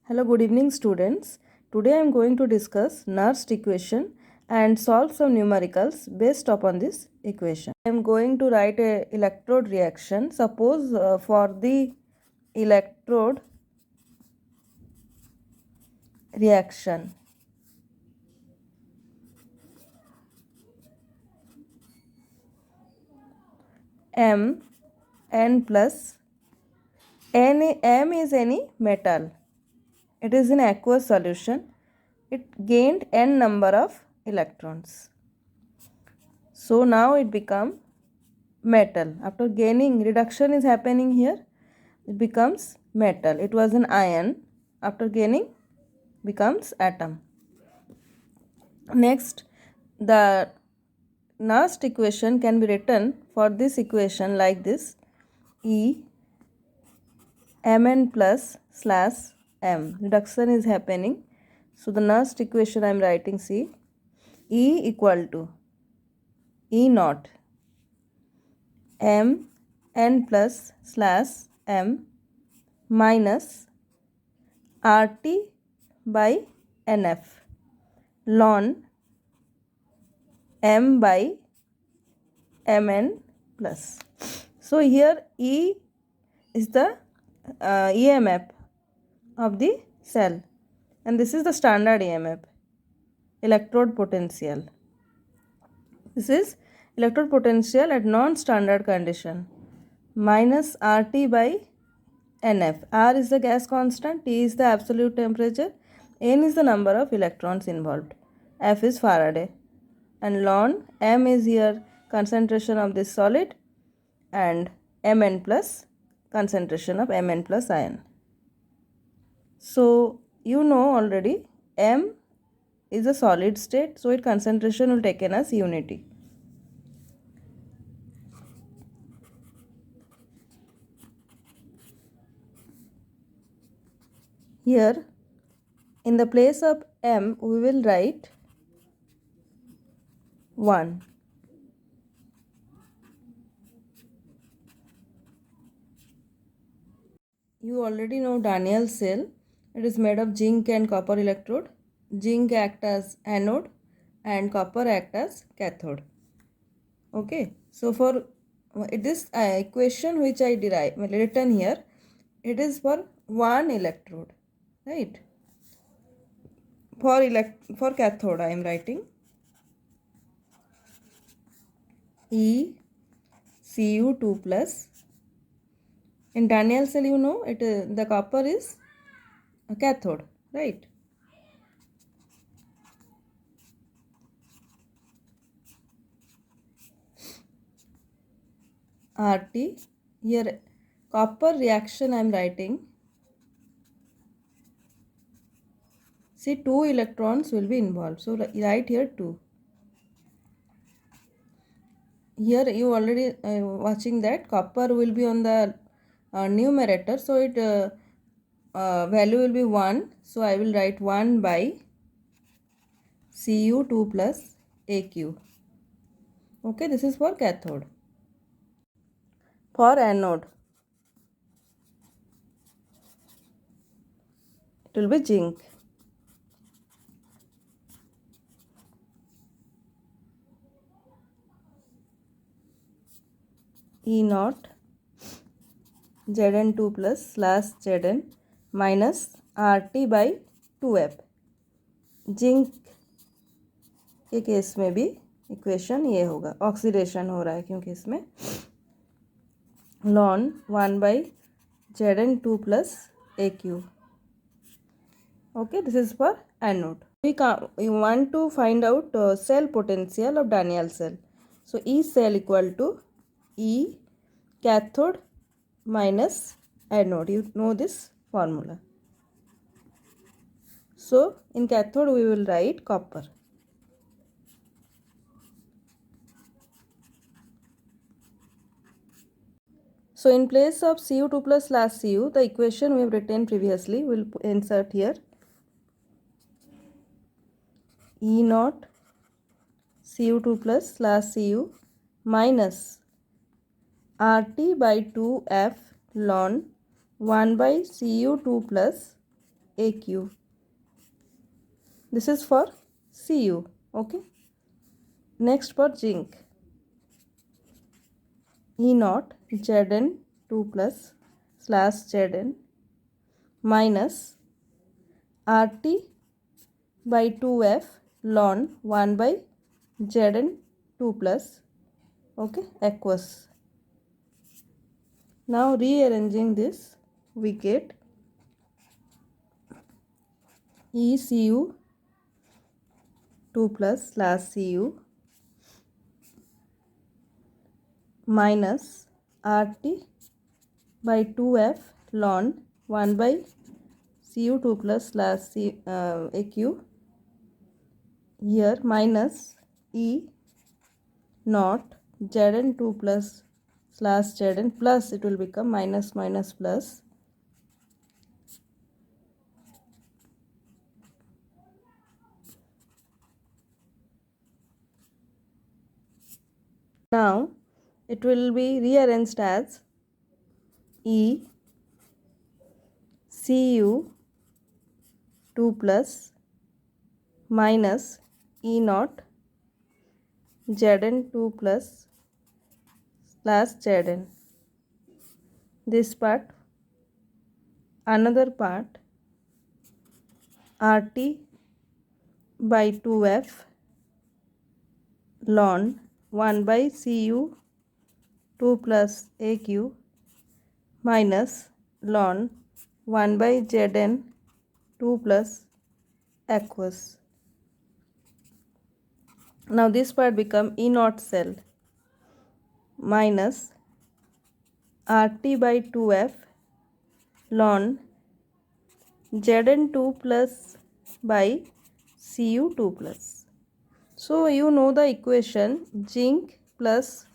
Hello, good evening students. Today I am going to discuss Nernst equation and solve some numericals based upon this equation. I am going to write a electrode reaction. Suppose for the electrode reaction M n plus M is any metal. It is in aqueous solution. It gained n number of electrons. So now it become metal. After gaining, reduction is happening here. It becomes metal. It was an ion. After gaining, becomes atom. Next, the Nernst equation can be written for this equation like this: E Mn plus slash M. Reduction is happening. So the Nernst equation I am writing, see, E equal to E naught M n plus slash M minus RT by NF ln M by Mn plus. So here E is the EMF of the cell, and this is the standard EMF, electrode potential. This is electrode potential at non-standard condition, minus RT by NF. R is the gas constant, T is the absolute temperature, N is the number of electrons involved, F is Faraday, and ln M is here concentration of this solid, and Mn plus concentration of Mn plus ion. So you know already M is a solid state, so its concentration will taken as unity. Here in the place of M we will write 1. You already know Daniell's cell. It is made of zinc and copper electrode. Zinc acts as anode and copper acts as cathode. Okay, so for this equation which I written here, it is for one electrode, right? For cathode I am writing ECU2 plus. In Daniell cell, you know, the copper is a cathode, right? RT. Here copper reaction I am writing. See, 2 electrons will be involved. So write here 2. Here you already watching that copper will be on the numerator. So it value will be 1. So I will write 1 by Cu2 plus Aq. Okay, this is for cathode. For anode, it will be zinc. E naught Zn2 plus slash Zn minus RT by 2F. Zinc के case में भी equation ये होगा, oxidation हो रहा है क्योंकि इसमें ln 1 by Zn2 plus Aq. Okay, this is for anode. We want to find out cell potential of Daniell cell. So E cell equal to E cathode minus anode. You know this formula. So in cathode we will write copper. So in place of Cu2 plus slash Cu, the equation we have written previously will insert here. E naught Cu2 plus slash Cu minus RT by 2F ln 1 by Cu2 plus AQ. This is for Cu. Okay. Next for zinc. E naught Zn 2 plus slash Zn minus RT by 2F ln 1 by Zn 2 plus. Okay, aqueous. Now rearranging this, we get ECU 2 plus slash Cu minus RT by 2F ln 1 by Cu2 plus slash AQ. Here minus E naught Zn2 plus slash Zn plus, it will become minus minus plus now it will be rearranged as E Cu 2 plus minus E naught Zn2 plus slash Zn. This part, another part RT by 2F ln 1 by Cu2 plus AQ minus ln 1 by Zn 2 plus aqueous. Now this part become E naught cell minus RT by 2F ln Zn2 plus by Cu2 plus. So you know the equation zinc plus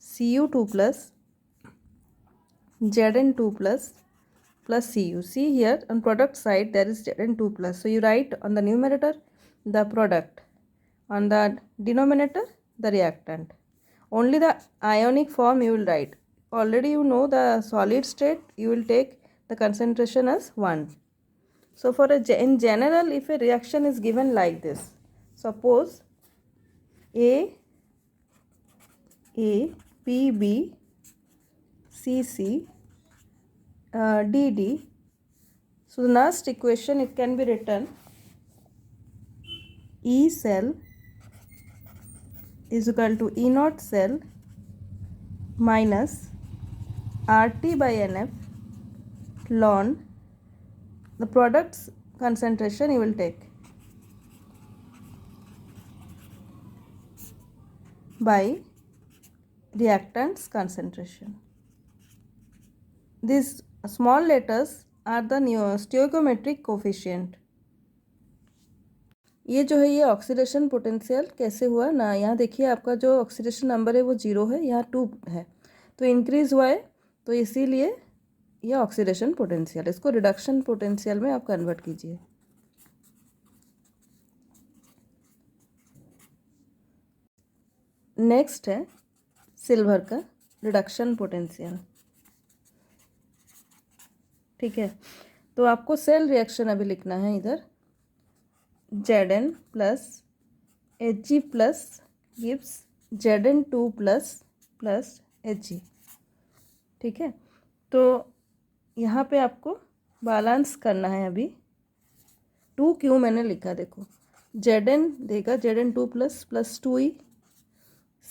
Cu2 plus Zn2 plus Cu. See here on product side there is Zn2 plus. So you write on the numerator the product, on the denominator the reactant. Only the ionic form you will write. Already you know the solid state, you will take the concentration as 1. So for in general, if a reaction is given like this, suppose A, B, B, C, C, D, D. So the next equation, it can be written E cell is equal to E naught cell minus RT by NF ln the product's concentration you will take by reactant's concentration. These small letters are the stoichiometric coefficient. ये जो है ये oxidation potential कैसे हुआ ना, यहाँ देखिए आपका जो ऑक्सीडेशन नंबर है वो 0 है, यहाँ 2 है, तो इंक्रीज हुआ है, तो इसीलिए ये ऑक्सीडेशन पोटेंशियल, इसको रिडक्शन पोटेंशियल में आप कन्वर्ट कीजिए. नेक्स्ट है सिल्वर का रिडक्शन पोटेंशियल. ठीक है, तो आपको सेल रिएक्शन अभी लिखना है इधर. Zn plus Hg plus gives Zn2 plus Hg. ठीक है, तो यहाँ पे आपको बैलेंस करना है. अभी 2 क्यों मैंने लिखा देखो, Zn देगा Zn2 प्लस 2e,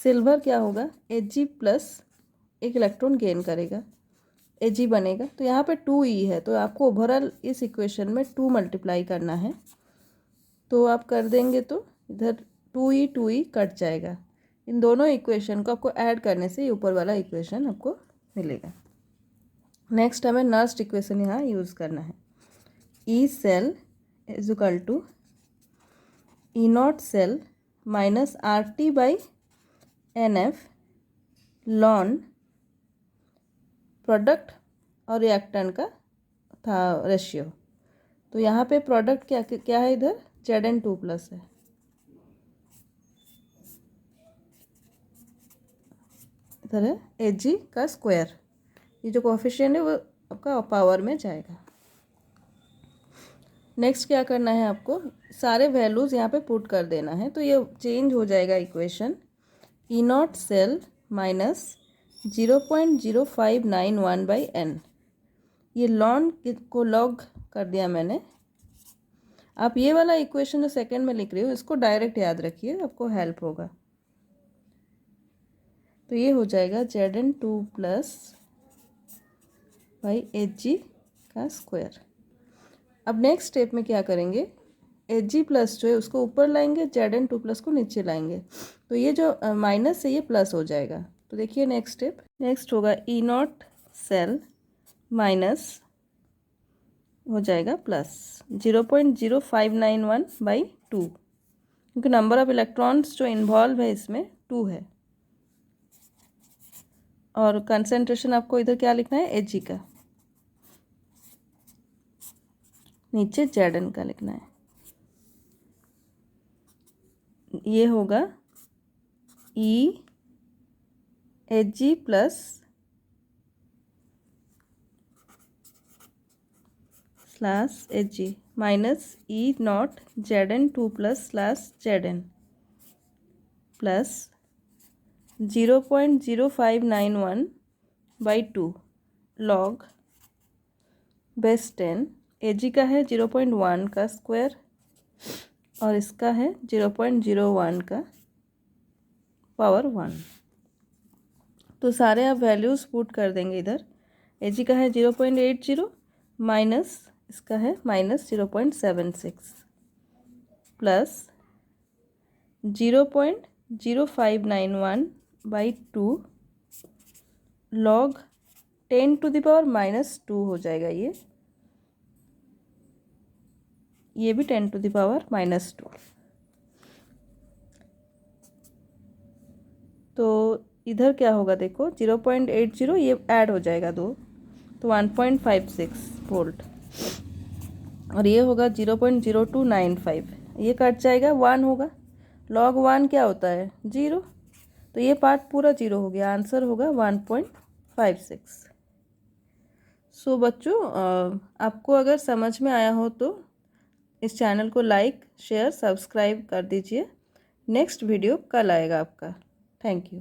सिल्वर क्या होगा Hg प्लस एक इलेक्ट्रॉन गेन करेगा, Ag बनेगा, तो यहाँ पे 2e है, तो आपको ओवरऑल इस इक्वेशन में 2 मल्टीप्लाई करना है. तो आप कर देंगे तो इधर 2e कट जाएगा. इन दोनों इक्वेशन को आपको ऐड करने से ऊपर वाला इक्वेशन आपको मिलेगा. नेक्स्ट हमें नेक्स्ट इक्वेशन यहाँ यूज़ करना है. E cell is equal to E not cell minus RT by NF ln product और रिएक्टेंट का था रेशियो. तो यहाँ पे प्रोडक्ट क्या है, इधर Zn2 प्लस है, इधर है Hg का स्क्वायर. ये जो कोफिशिएंट है वो आपका पावर में जाएगा. नेक्स्ट क्या करना है आपको, सारे वैल्यूज़ यहाँ पे पुट कर देना है। तो ये चेंज हो जाएगा equation, E not cell minus 0.0591/n। ये लॉन को लॉग कर दिया मैंने। आप ये वाला इक्वेशन जो सेकंड में लिख रही हो इसको डायरेक्ट याद रखिए, आपको हेल्प होगा। तो ये हो जाएगा Zn2 प्लस बाई Hg का स्क्वायर। अब नेक्स्ट स्टेप में क्या करेंगे, Hg प्लस जो है उसको ऊपर लाएंगे, Zn2 प्लस को नीचे लाएंगे। तो ये जो माइनस है ये प्लस हो जाएगा। तो देखिए नेक्स्ट स्टेप, नेक्स्ट होगा ई नॉट सेल माइनस हो जाएगा प्लस 0.0591/2, क्योंकि नंबर ऑफ इलेक्ट्रॉन्स जो इन्वॉल्व है इसमें 2 है। और कंसंट्रेशन आपको इधर क्या लिखना है, Hg का, नीचे Zn का लिखना है। ये होगा ई Hg plus slash Hg minus E not Zn2 plus slash Zn plus 0.0591/2 log base 10। Hg का है 0.1 का स्क्वायर और इसका है 0.01 का पावर 1। तो सारे आप वैल्यूज़ पुट कर देंगे इधर। Hg का है 0.80 माइनस इसका है माइनस 0.76 प्लस 0.0591/2 लॉग 10⁻⁻2 हो जाएगा। ये भी 10⁻⁻2। तो इधर क्या होगा देखो, 0.80 ये ऐड हो जाएगा 2, तो 1.56 वोल्ट। और ये होगा 0.0295, ये कट जाएगा, 1 होगा। लॉग 1 क्या होता है, 0। तो ये पार्ट पूरा 0 हो गया, आंसर होगा 1.56। सो बच्चों, आपको अगर समझ में आया हो तो इस चैनल को लाइक शेयर सब्सक्राइब कर दीजिए। नेक्स्ट वीडियो कल आएगा आपका। Thank you.